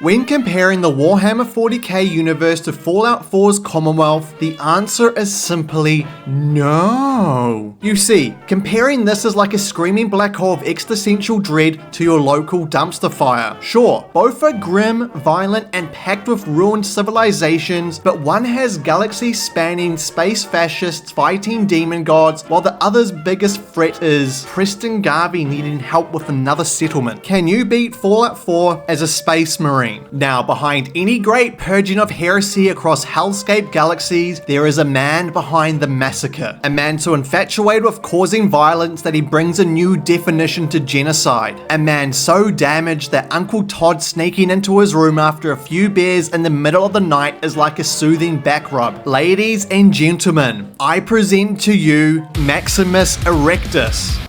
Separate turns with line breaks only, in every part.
When comparing the Warhammer 40k universe to Fallout 4's Commonwealth, the answer is simply no. You see, comparing this is like a screaming black hole of existential dread to your local dumpster fire. Sure, both are grim, violent, and packed with ruined civilizations, but one has galaxy-spanning space fascists fighting demon gods, while the other's biggest threat is Preston Garvey needing help with another settlement. Can you beat Fallout 4 as a Space Marine? Now, behind any great purging of heresy across hellscape galaxies, there is a man behind the massacre. A man so infatuated with causing violence that he brings a new definition to genocide. A man so damaged that Uncle Todd sneaking into his room after a few beers in the middle of the night is like a soothing back rub. Ladies and gentlemen, I present to you Maximus Erectus.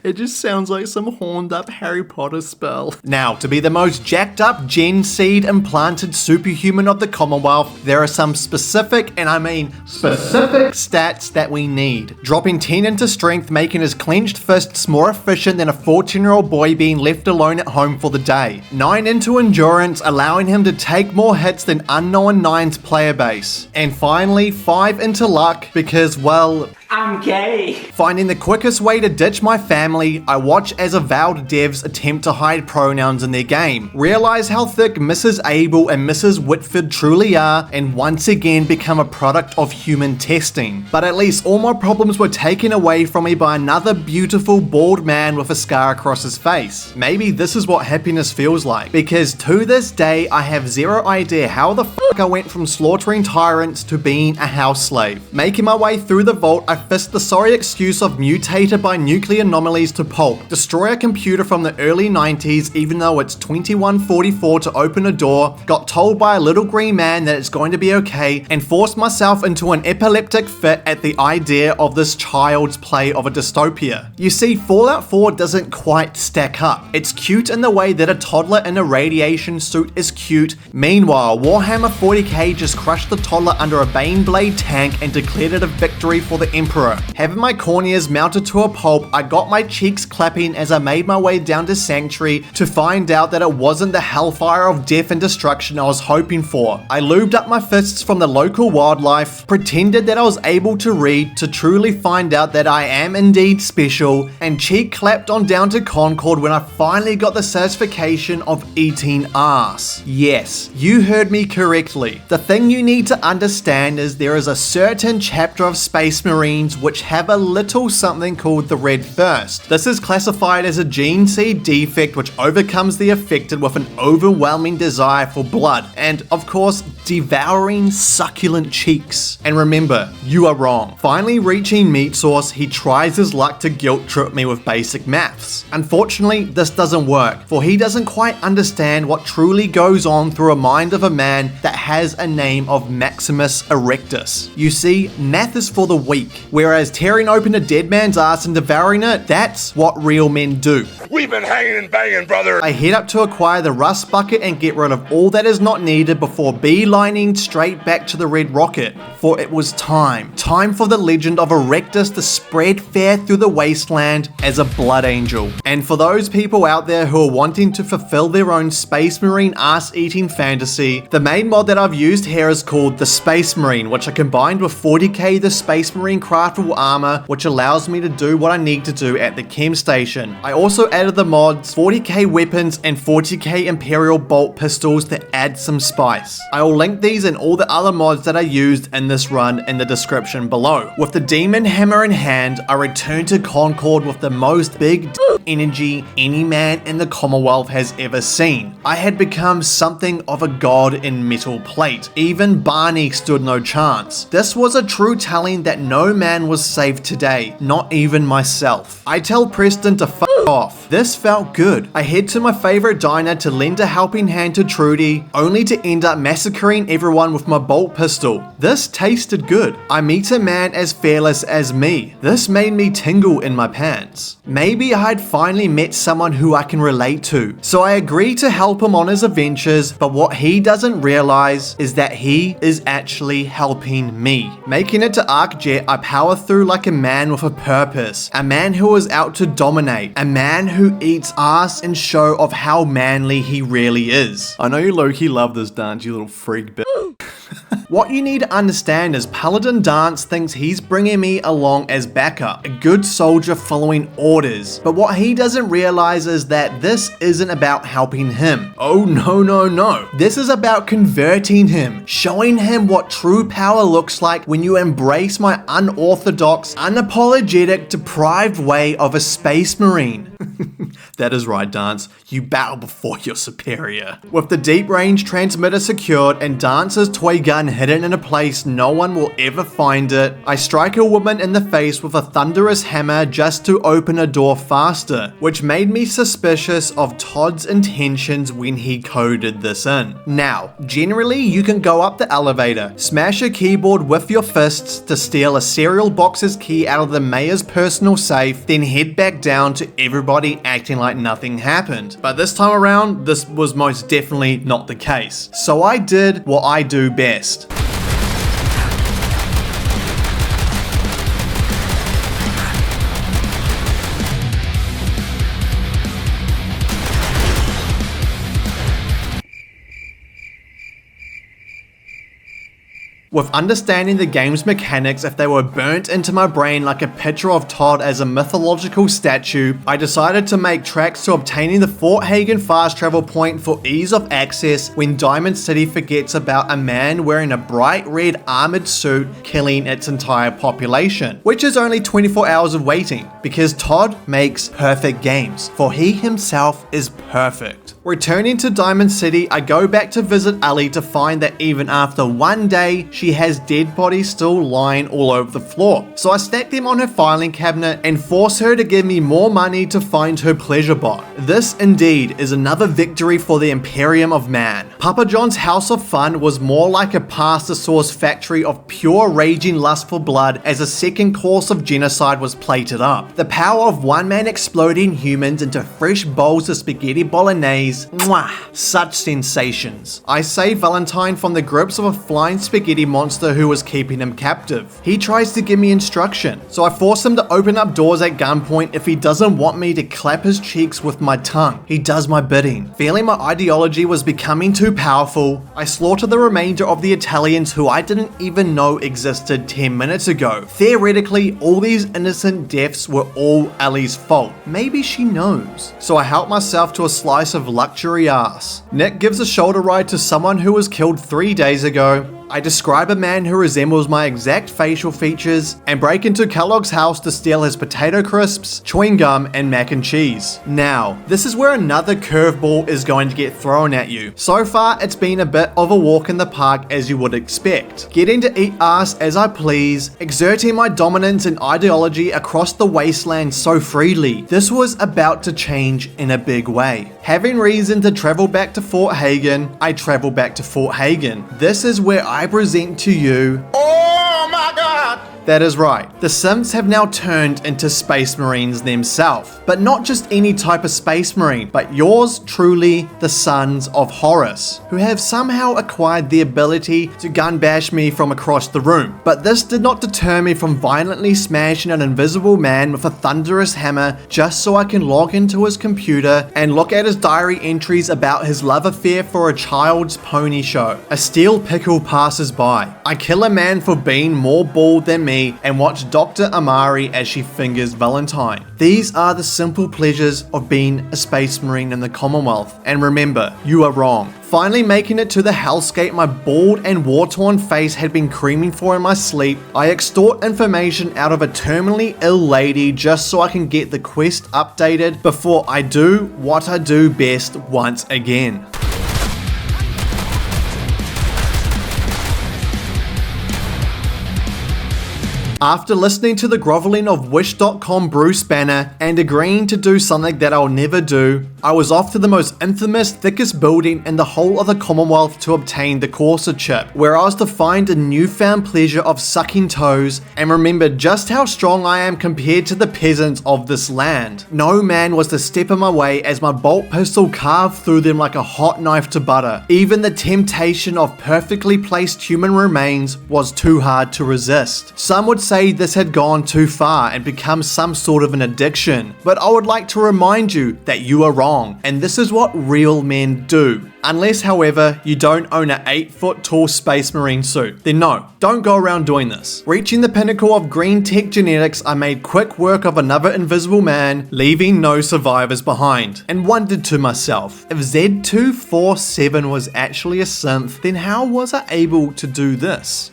It just sounds like some horned up Harry Potter spell. Now, to be the most jacked up gen seed implanted superhuman of the Commonwealth, there are some specific, and I mean specific, stats that we need. Dropping 10 into strength, making his clenched fists more efficient than a 14-year-old boy being left alone at home for the day. 9 into endurance, allowing him to take more hits than Unknown 9's player base. And finally, 5 into luck, because, well,
I'm gay.
Finding the quickest way to ditch my family, I watch as avowed devs attempt to hide pronouns in their game, realize how thick Mrs. Abel and Mrs. Whitford truly are, and once again become a product of human testing. But at least all my problems were taken away from me by another beautiful bald man with a scar across his face. Maybe this is what happiness feels like, because to this day I have zero idea how the fuck I went from slaughtering tyrants to being a house slave. Making my way through the vault, I fist the sorry excuse of mutated by nuclear anomalies to pulp, destroy a computer from the early 90s even though it's 2144 to open a door, got told by a little green man that it's going to be okay, and forced myself into an epileptic fit at the idea of this child's play of a dystopia. You see, Fallout 4 doesn't quite stack up. It's cute in the way that a toddler in a radiation suit is cute. Meanwhile, Warhammer 40k just crushed the toddler under a Baneblade tank and declared it a victory for the Emperor. Having my corneas mounted to a pulp, I got my cheeks clapping as I made my way down to Sanctuary to find out that it wasn't the hellfire of death and destruction I was hoping for. I lubed up my fists from the local wildlife, pretended that I was able to read to truly find out that I am indeed special, and cheek clapped on down to Concord when I finally got the satisfaction of eating ass. Yes, you heard me correctly. The thing you need to understand is there is a certain chapter of Spacemarines which have a little something called the Red Thirst. This is classified as a gene seed defect which overcomes the affected with an overwhelming desire for blood, and of course, devouring succulent cheeks. And remember, you are wrong. Finally reaching Meat Sauce, he tries his luck to guilt trip me with basic maths. Unfortunately, this doesn't work, for he doesn't quite understand what truly goes on through a mind of a man that has a name of Maximus Erectus. You see, math is for the weak, whereas tearing open a dead man's ass and devouring it, that's what real men do.
We've been hanging and banging, brother.
I head up to acquire the rust bucket and get rid of all that is not needed before beelining straight back to the Red Rocket, for it was time. Time for the legend of Erectus to spread fair through the wasteland as a blood angel. And for those people out there who are wanting to fulfill their own Space Marine ass-eating fantasy, the main mod that I've used here is called the Spacemarine, which I combined with 40k the Spacemarine Craftable armor, which allows me to do what I need to do at the chem station. I also added the mods 40k weapons and 40k Imperial bolt pistols to add some spice. I will link these and all the other mods that I used in this run in the description below. With the demon hammer in hand, I returned to Concord with the most big energy any man in the Commonwealth has ever seen. I had become something of a god in metal plate. Even Barney stood no chance. This was a true telling that no man was saved today, not even myself. I tell Preston to fuck off. This felt good. I head to my favorite diner to lend a helping hand to Trudy, only to end up massacring everyone with my bolt pistol. This tasted good. I meet a man as fearless as me. This made me tingle in my pants. Maybe I'd finally met someone who I can relate to. So I agree to help him on his adventures, but what he doesn't realize is that he is actually helping me. Making it to ArcJet, I power through like a man with a purpose, a man who is out to dominate, a man who eats ass in show of how manly he really is. I know you low-key love this dance, you little freak bitch. What you need to understand is Paladin Dance thinks he's bringing me along as backup, a good soldier following orders. But what he doesn't realize is that this isn't about helping him. Oh no. This is about converting him, showing him what true power looks like when you embrace my unorthodox, unapologetic, deprived way of a Space Marine. That is right, Dance. You bow before your superior. With the deep range transmitter secured and Dance's toy gun hidden in a place no one will ever find it, I strike a woman in the face with a thunderous hammer just to open a door faster, which made me suspicious of Todd's intentions when he coded this in. Now, generally you can go up the elevator, smash a keyboard with your fists to steal a cereal box's key out of the mayor's personal safe, then head back down to everybody acting like nothing happened. But this time around, this was most definitely not the case. So I did what I do best. With understanding the game's mechanics, if they were burnt into my brain like a picture of Todd as a mythological statue, I decided to make tracks to obtaining the Fort Hagen fast travel point for ease of access when Diamond City forgets about a man wearing a bright red armored suit killing its entire population, which is only 24 hours of waiting, because Todd makes perfect games, for he himself is perfect. Returning to Diamond City, I go back to visit Ellie to find that even after one day, she has dead bodies still lying all over the floor. So I stack them on her filing cabinet and force her to give me more money to find her pleasure bot. This indeed is another victory for the Imperium of Man. Papa John's House of Fun was more like a pasta sauce factory of pure raging lust for blood as a second course of genocide was plated up. The power of one man exploding humans into fresh bowls of spaghetti bolognese. Mwah! Such sensations. I save Valentine from the grips of a flying spaghetti monster who was keeping him captive. He tries to give me instruction, so I force him to open up doors at gunpoint if he doesn't want me to clap his cheeks with my tongue. He does my bidding. Feeling my ideology was becoming too powerful, I slaughter the remainder of the Italians who I didn't even know existed 10 minutes ago. Theoretically, all these innocent deaths were all Ellie's fault. Maybe she knows. So I help myself to a slice of luxury ass. Nick gives a shoulder ride to someone who was killed 3 days ago. I describe a man who resembles my exact facial features and break into Kellogg's house to steal his potato crisps, chewing gum, and mac and cheese. Now, this is where another curveball is going to get thrown at you. So far, it's been a bit of a walk in the park as you would expect. Getting to eat ass as I please, exerting my dominance and ideology across the wasteland so freely. This was about to change in a big way. Having reason to travel back to Fort Hagen, I travel back to Fort Hagen. This is where I present to you...
Oh my God!
That is right, the Synths have now turned into Space Marines themselves. But not just any type of Space Marine, but yours truly, the Sons of Horus, who have somehow acquired the ability to gun bash me from across the room. But this did not deter me from violently smashing an invisible man with a thunderous hammer just so I can log into his computer and look at his diary entries about his love affair for a child's pony show. A steel pickle passes by. I kill a man for being more bald than me and watch Dr. Amari as she fingers Valentine. These are the simple pleasures of being a Space Marine in the Commonwealth. And remember, you are wrong. Finally making it to the hellscape my bald and war-torn face had been creaming for in my sleep, I extort information out of a terminally ill lady just so I can get the quest updated before I do what I do best once again. After listening to the groveling of Wish.com Bruce Banner and agreeing to do something that I'll never do, I was off to the most infamous, thickest building in the whole of the Commonwealth to obtain the Corsair chip, where I was to find a newfound pleasure of sucking toes and remember just how strong I am compared to the peasants of this land. No man was to step in my way as my bolt pistol carved through them like a hot knife to butter. Even the temptation of perfectly placed human remains was too hard to resist. Some would say say this had gone too far and become some sort of an addiction, but I would like to remind you that you are wrong, and this is what real men do. Unless, however, you don't own an 8-foot tall Space Marine suit, then no, don't go around doing this. Reaching the pinnacle of green tech genetics, I made quick work of another invisible man, leaving no survivors behind, and wondered to myself, if Z247 was actually a synth, then how was I able to do this?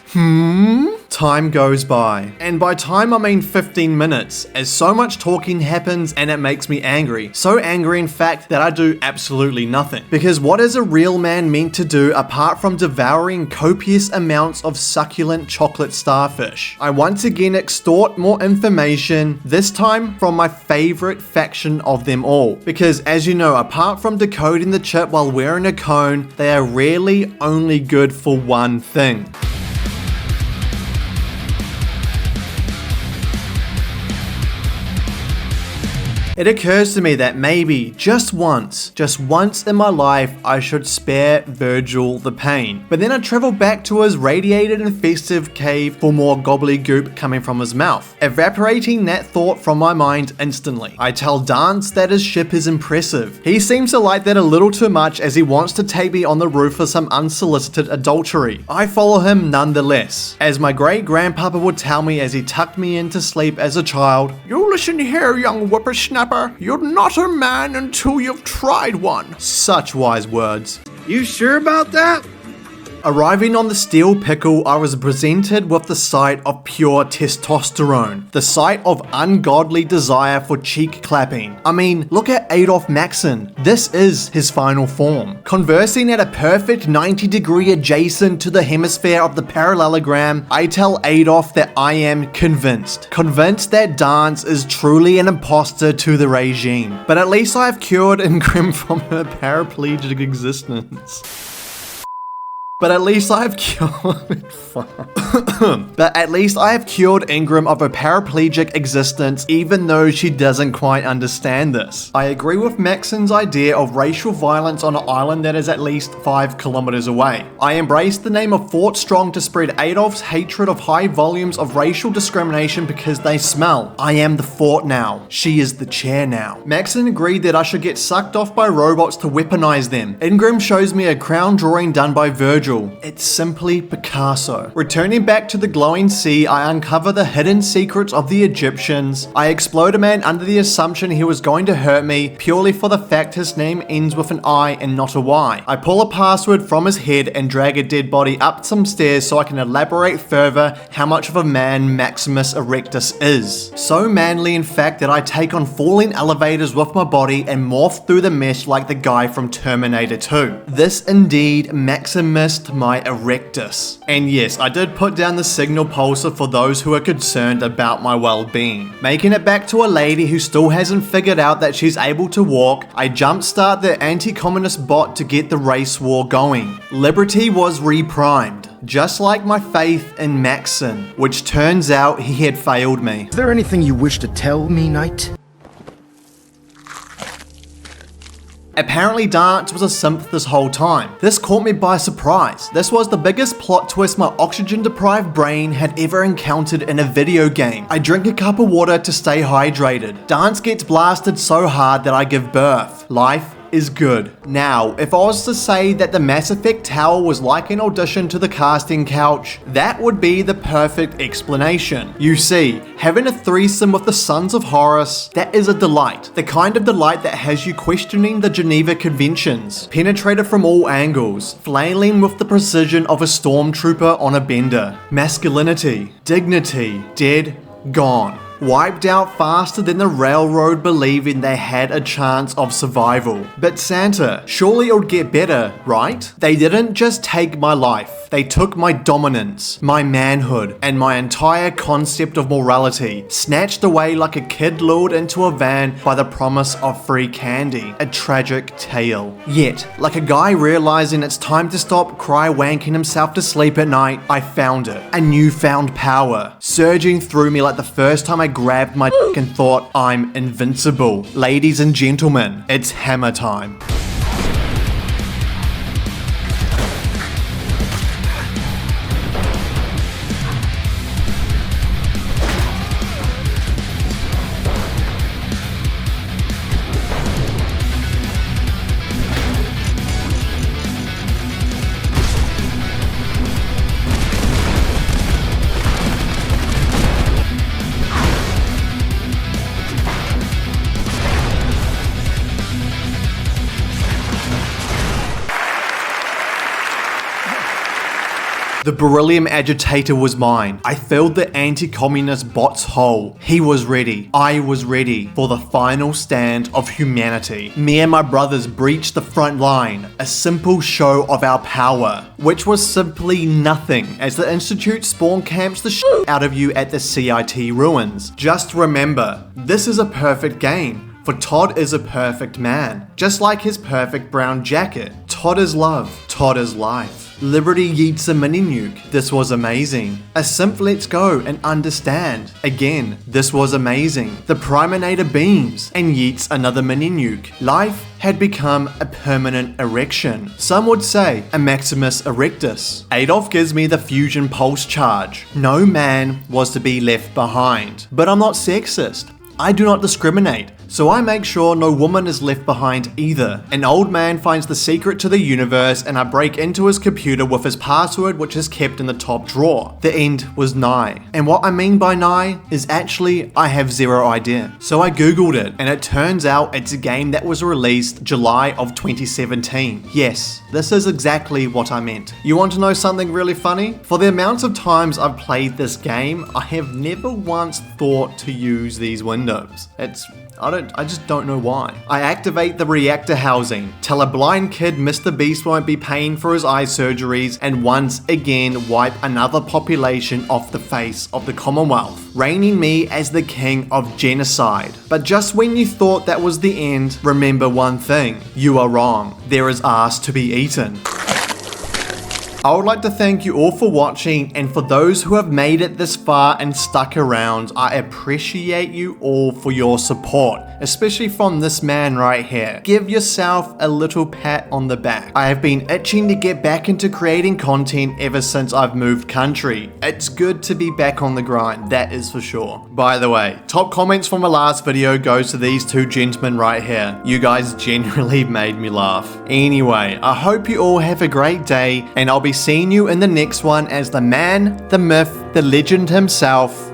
Time goes by, and by time I mean 15 minutes, as so much talking happens and it makes me angry. So angry in fact that I do absolutely nothing. Because what is a real man meant to do apart from devouring copious amounts of succulent chocolate starfish? I once again extort more information, this time from my favorite faction of them all. Because as you know, apart from decoding the chip while wearing a cone, they are rarely only good for one thing. It occurs to me that maybe, just once in my life, I should spare Virgil the pain. But then I travel back to his radiated and festive cave for more gobbledygook coming from his mouth, evaporating that thought from my mind instantly. I tell Dance that his ship is impressive. He seems to like that a little too much as he wants to take me on the roof for some unsolicited adultery. I follow him nonetheless. As my great-grandpapa would tell me as he tucked me in to sleep as a child, "You listen here, young whippersnapper. You're not a man until you've tried one." Such wise words.
You sure about that?
Arriving on the steel pickle, I was presented with the sight of pure testosterone, the sight of ungodly desire for cheek clapping. I mean, look at Adolf Maxon. This is his final form. Conversing at a perfect 90-degree adjacent to the hemisphere of the parallelogram, I tell Adolf that I am convinced that Dance is truly an imposter to the regime. But at least I have cured Ingrim from her paraplegic existence. But at least I have cured Ingram of her paraplegic existence, even though she doesn't quite understand this. I agree with Maxon's idea of racial violence on an island that is at least 5 kilometers away. I embrace the name of Fort Strong to spread Adolf's hatred of high volumes of racial discrimination because they smell. I am the fort now. She is the chair now. Maxon agreed that I should get sucked off by robots to weaponize them. Ingram shows me a crown drawing done by Virgil. It's simply Picasso. Returning back to the glowing sea, I uncover the hidden secrets of the Egyptians. I explode a man under the assumption he was going to hurt me, purely for the fact his name ends with an I and not a Y. I pull a password from his head and drag a dead body up some stairs so I can elaborate further how much of a man Maximus Erectus is. So manly in fact that I take on falling elevators with my body and morph through the mesh like the guy from Terminator 2. This indeed Maximus my Erectus. And yes, I did put down the signal pulsar for those who are concerned about my well-being. Making it back to a lady who still hasn't figured out that she's able to walk, I jumpstart the anti-communist bot to get the race war going. Liberty was reprimed, just like my faith in Maxon, which turns out he had failed me.
Is there anything you wish to tell me, Knight?
Apparently Dance was a synth this whole time. This caught me by surprise. This was the biggest plot twist my oxygen-deprived brain had ever encountered in a video game. I drink a cup of water to stay hydrated. Dance gets blasted so hard that I give birth. Life is good. Now, if I was to say that the Mass Effect Tower was like an audition to the casting couch, that would be the perfect explanation. You see, having a threesome with the Sons of Horus, that is a delight. The kind of delight that has you questioning the Geneva Conventions, penetrated from all angles, flailing with the precision of a stormtrooper on a bender. Masculinity, dignity, dead, gone. Wiped out faster than the railroad believing they had a chance of survival. But Santa, surely it would get better, right? They didn't just take my life, they took my dominance, my manhood, and my entire concept of morality, snatched away like a kid lured into a van by the promise of free candy. A tragic tale. Yet, like a guy realizing it's time to stop cry-wanking himself to sleep at night, I found it. A newfound power, surging through me like the first time I grabbed my dick and thought, I'm invincible. Ladies and gentlemen, it's hammer time. The beryllium agitator was mine. I filled the anti-communist bot's hole. He was ready. I was ready for the final stand of humanity. Me and my brothers breached the front line, a simple show of our power, which was simply nothing as the Institute spawn camps the shit out of you at the CIT ruins. Just remember, this is a perfect game, for Todd is a perfect man, just like his perfect brown jacket. Todd is love, Todd is life. Liberty yeets a mini nuke. This was amazing. A simp let's go and understand. Again, this was amazing. The Priminator beams and yeets another mini nuke. Life had become a permanent erection. Some would say a Maximus Erectus. Adolf gives me the fusion pulse charge. No man was to be left behind. But I'm not sexist. I do not discriminate, so I make sure no woman is left behind either. An old man finds the secret to the universe and I break into his computer with his password, which is kept in the top drawer. The end was nigh. And what I mean by nigh is actually I have zero idea. So I googled it and it turns out it's a game that was released July of 2017. Yes, this is exactly what I meant. You want to know something really funny? For the amount of times I've played this game, I have never once thought to use these windows. I just don't know why. I activate the reactor housing, tell a blind kid Mr. Beast won't be paying for his eye surgeries, and once again wipe another population off the face of the Commonwealth, reigning me as the king of genocide. But just when you thought that was the end, remember one thing, you are wrong. There is ass to be eaten. I would like to thank you all for watching, and for those who have made it this far and stuck around, I appreciate you all for your support, especially from this man right here. Give yourself a little pat on the back. I have been itching to get back into creating content ever since I've moved country. It's good to be back on the grind, that is for sure. By the way, top comments from my last video goes to these two gentlemen right here. You guys genuinely made me laugh. Anyway, I hope you all have a great day, and I'll be seeing you in the next one as the man, the myth, the legend himself,